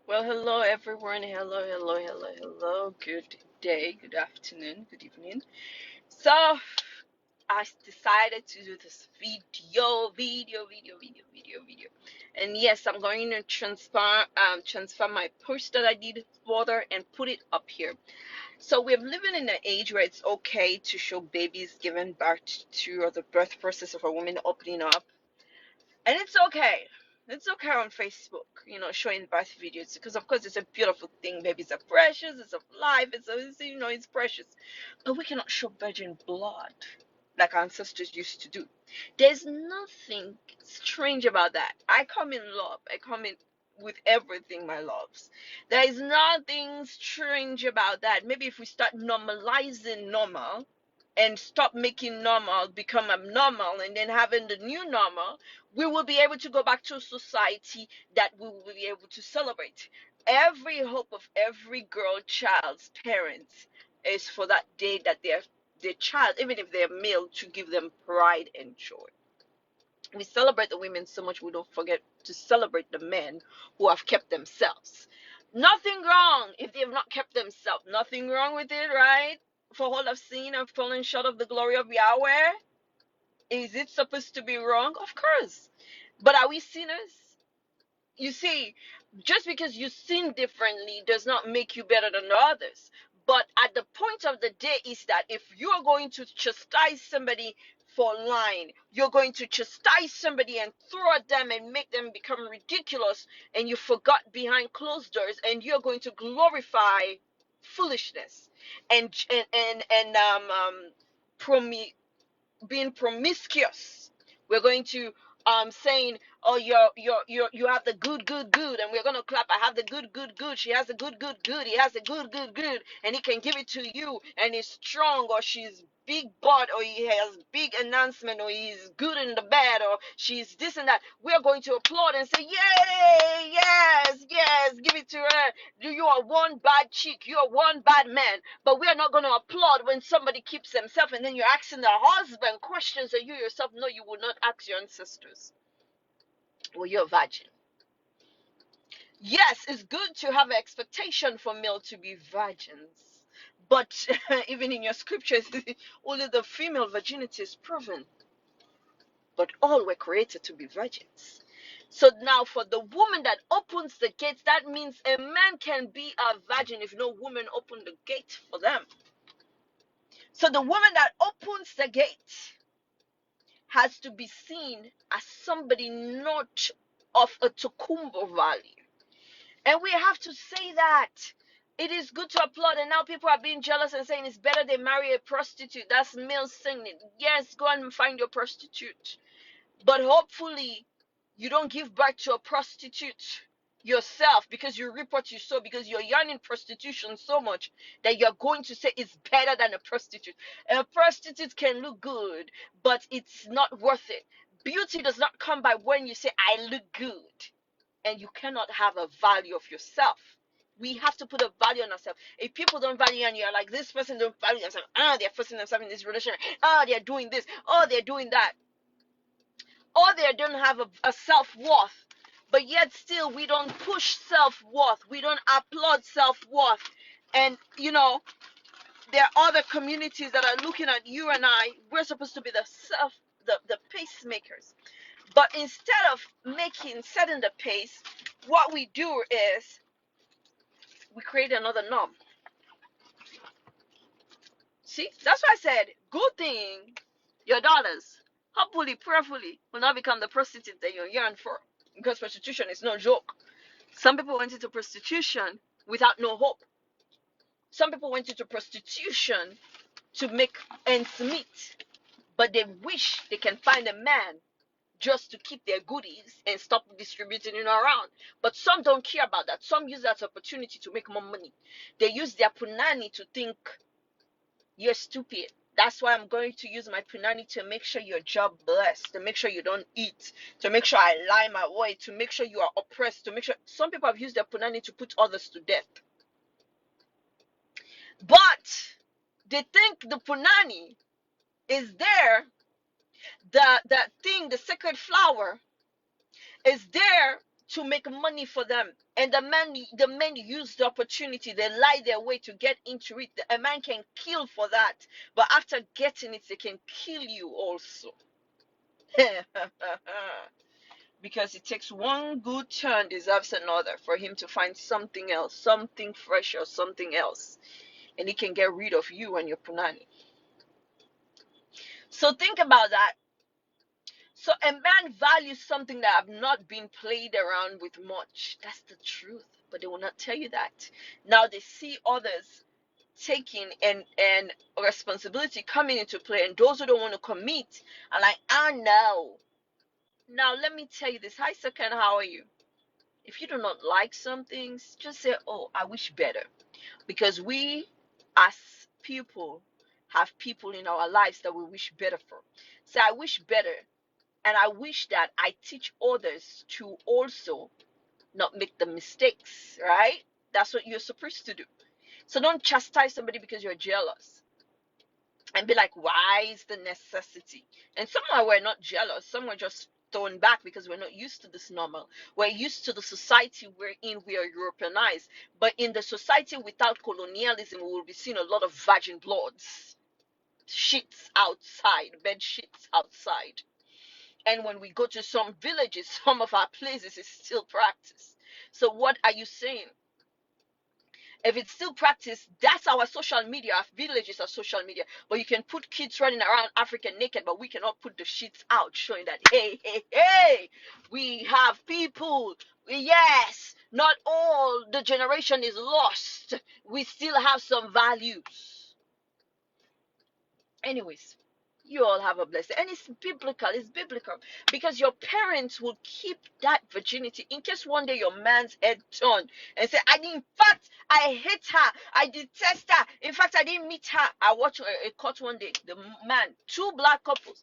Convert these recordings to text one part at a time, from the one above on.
Well, hello everyone. Hello. Good day, good afternoon, good evening. So, I decided to do this video. And yes, I'm going to transfer my post that I did further and put it up here. So we're living in an age where it's okay to show babies given birth to, or the birth process of a woman opening up, and it's okay. It's okay on Facebook, showing birth videos, because of course it's a beautiful thing. Babies are precious. It's of life. It's precious. But we cannot show virgin blood like our ancestors used to do. There's nothing strange about that. I come in love. I come in with everything, my loves. There is nothing strange about that. Maybe if we start normalizing normal and stop making normal become abnormal and then having the new normal, we will be able to go back to a society that we will be able to celebrate. Every hope of every girl child's parents is for that day that their child, even if they're male, to give them pride and joy. We celebrate the women so much we don't forget to celebrate the men who have kept themselves. Nothing wrong if they have not kept themselves. Nothing wrong with it, right? For all have seen and fallen short of the glory of Yahweh. Is it supposed to be wrong? Of course. But are we sinners? You see, just because you sin differently does not make you better than others. But at the point of the day is that if you are going to chastise somebody for lying, you're going to chastise somebody and throw at them and make them become ridiculous, and you forgot behind closed doors, and you're going to glorify foolishness and being promiscuous. We're going to saying, oh, you have the good, and we're gonna clap. I have the good. She has the good. He has the good, and he can give it to you, and he's strong, or she's big butt, or he has big announcement, or he's good in the bed, or she's this and that. We're going to applaud and say, yay, yes, give it to her. You are one bad chick, you are one bad man. But we are not going to applaud when somebody keeps themselves, and then you're asking the husband questions that you yourself know you would not ask your ancestors. Well, you're a virgin. Yes, it's good to have an expectation for male to be virgins. But even in your scriptures, only the female virginity is proven. But all were created to be virgins. So now, for the woman that opens the gates, that means a man can be a virgin if no woman opened the gate for them. So the woman that opens the gate has to be seen as somebody not of a Tokumbo value. And we have to say that. It is good to applaud, and now people are being jealous and saying it's better they marry a prostitute. That's male singing. Yes, go and find your prostitute. But hopefully, you don't give birth to a prostitute yourself, because you reap what you sow, because you're yearning prostitution so much that you're going to say it's better than a prostitute. A prostitute can look good, but it's not worth it. Beauty does not come by when you say I look good, and you cannot have a value of yourself. We have to put a value on ourselves. If people don't value, and you're like, this person don't value themselves, they're forcing themselves in this relationship, they're doing this, they're doing that, or they don't have a self-worth, but yet still we don't push self-worth, we don't applaud self-worth. And there are other communities that are looking at you and I. We're supposed to be the pacemakers, but instead of setting the pace, what we do is we create another norm. See, that's why I said, good thing your daughters, hopefully, prayerfully, will not become the prostitute that you yearn for, because prostitution is no joke. Some people went into prostitution without no hope. Some people went into prostitution to make ends meet, but they wish they can find a man just to keep their goodies and stop distributing it around. But some don't care about that. Some use that opportunity to make more money. They use their punani to think you're stupid. That's why I'm going to use my punani to make sure you're job blessed, to make sure you don't eat, to make sure I lie my way, to make sure you are oppressed, to make sure. Some people have used their punani to put others to death. But they think the punani is there, the thing, the sacred flower is there to make money for them. And the men use the opportunity. They lie their way to get into it. A man can kill for that, but after getting it, they can kill you also. Because it takes one good turn deserves another for him to find something else, something fresh or something else, and he can get rid of you and your punani. So think about that. So a man values something that have not been played around with much. That's the truth. But they will not tell you that. Now they see others taking and responsibility coming into play, and those who don't want to commit are like, ah, no. Now let me tell you this. Hi, second, how are you? If you do not like some things, just say, oh, I wish better. Because we as people have people in our lives that we wish better for. So I wish better. And I wish that I teach others to also not make the mistakes, right? That's what you're supposed to do. So don't chastise somebody because you're jealous and be like, why is the necessity? And some were not jealous. Some were just thrown back because we're not used to this normal. We're used to the society we're in. We are Europeanized. But in the society without colonialism, we will be seeing a lot of virgin bloods, shits outside, bed shits outside. And when we go to some villages, some of our places is still practiced. So what are you saying? If it's still practiced, that's our social media. Our villages are social media. But you can put kids running around Africa naked, but we cannot put the sheets out showing that, hey, hey, hey, we have people. Yes, not all the generation is lost. We still have some values. Anyways, you all have a blessed, and it's biblical because your parents will keep that virginity in case one day your man's head turn and say, in fact, I hate her, I detest her, in fact, I didn't meet her. I watched a court one day, the man, two black couples.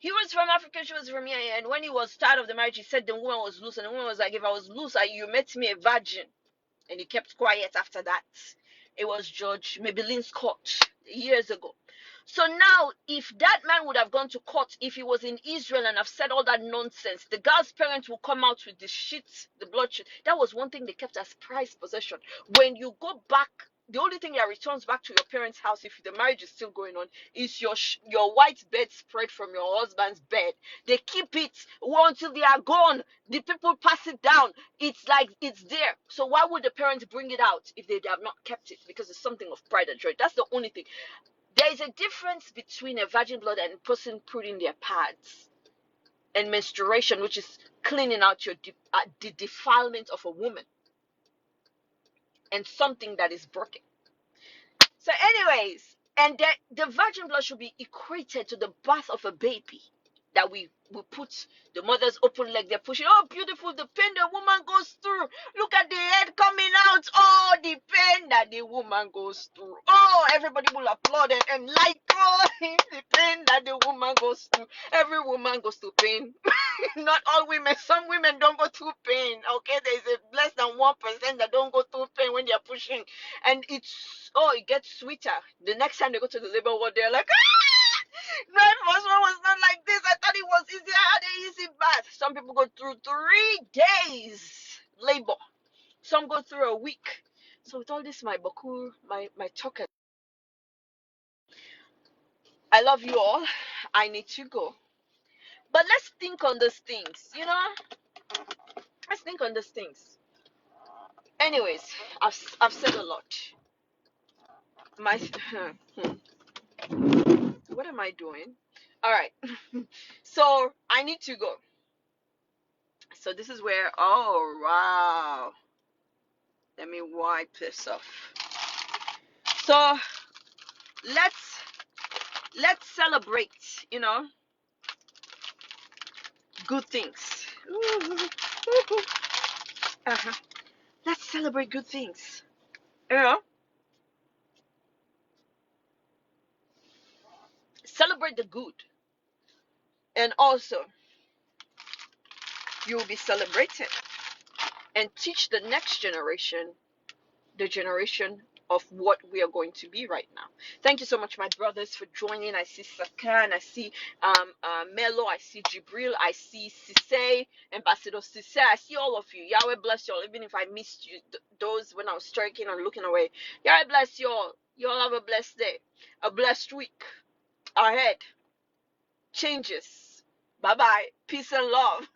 He was from Africa, she was from here, and when he was tired of the marriage, he said the woman was loose, and the woman was like, if I was loose, you met me a virgin. And he kept quiet after that. It was Judge Maybelline Scott years ago. So now, if that man would have gone to court, if he was in Israel and have said all that nonsense, the girl's parents will come out with the shit, the bloodshed. That was one thing they kept as prized possession. When you go back, the only thing that returns back to your parents' house, if the marriage is still going on, is your white bedspread from your husband's bed. They keep it until they are gone. The people pass it down. It's like it's there. So why would the parents bring it out if they have not kept it? Because it's something of pride and joy. That's the only thing. There is a difference between a virgin blood and a person putting their pads, and menstruation, which is cleaning out the defilement of a woman, and something that is broken. So anyways, and the virgin blood should be equated to the birth of a baby. That we put the mother's open leg, they're pushing. Oh, beautiful, the pain the woman goes through. Look at the head coming out. Oh, the pain that the woman goes through. Oh, everybody will applaud and like, oh, the pain that the woman goes through. Every woman goes through pain. Not all women. Some women don't go through pain. Okay, there's a less than 1% that don't go through pain when they're pushing. And it gets sweeter. The next time they go to the labor ward, they're like, ah! No, first one was not like this. I thought it was easy. I had an easy bath. Some people go through 3 days labor. Some go through a week. So with all this, my baku, my talk, I love you all. I need to go. But let's think on these things, Let's think on these things. Anyways, I've said a lot. My what am I doing? All right. So I need to go. So this is where, oh wow. Let me wipe this off. So let's celebrate, good things. Uh-huh. Let's celebrate good things. Celebrate the good. And also, you will be celebrated. And teach the next generation, the generation of what we are going to be right now. Thank you so much, my brothers, for joining. I see Sakan, I see Melo, I see Jibril, I see Sise, Ambassador Sise. I see all of you. Yahweh bless you all, even if I missed you, those when I was striking and looking away. Yahweh bless you all. You all have a blessed day, a blessed week ahead. Changes. Bye bye. Peace and love.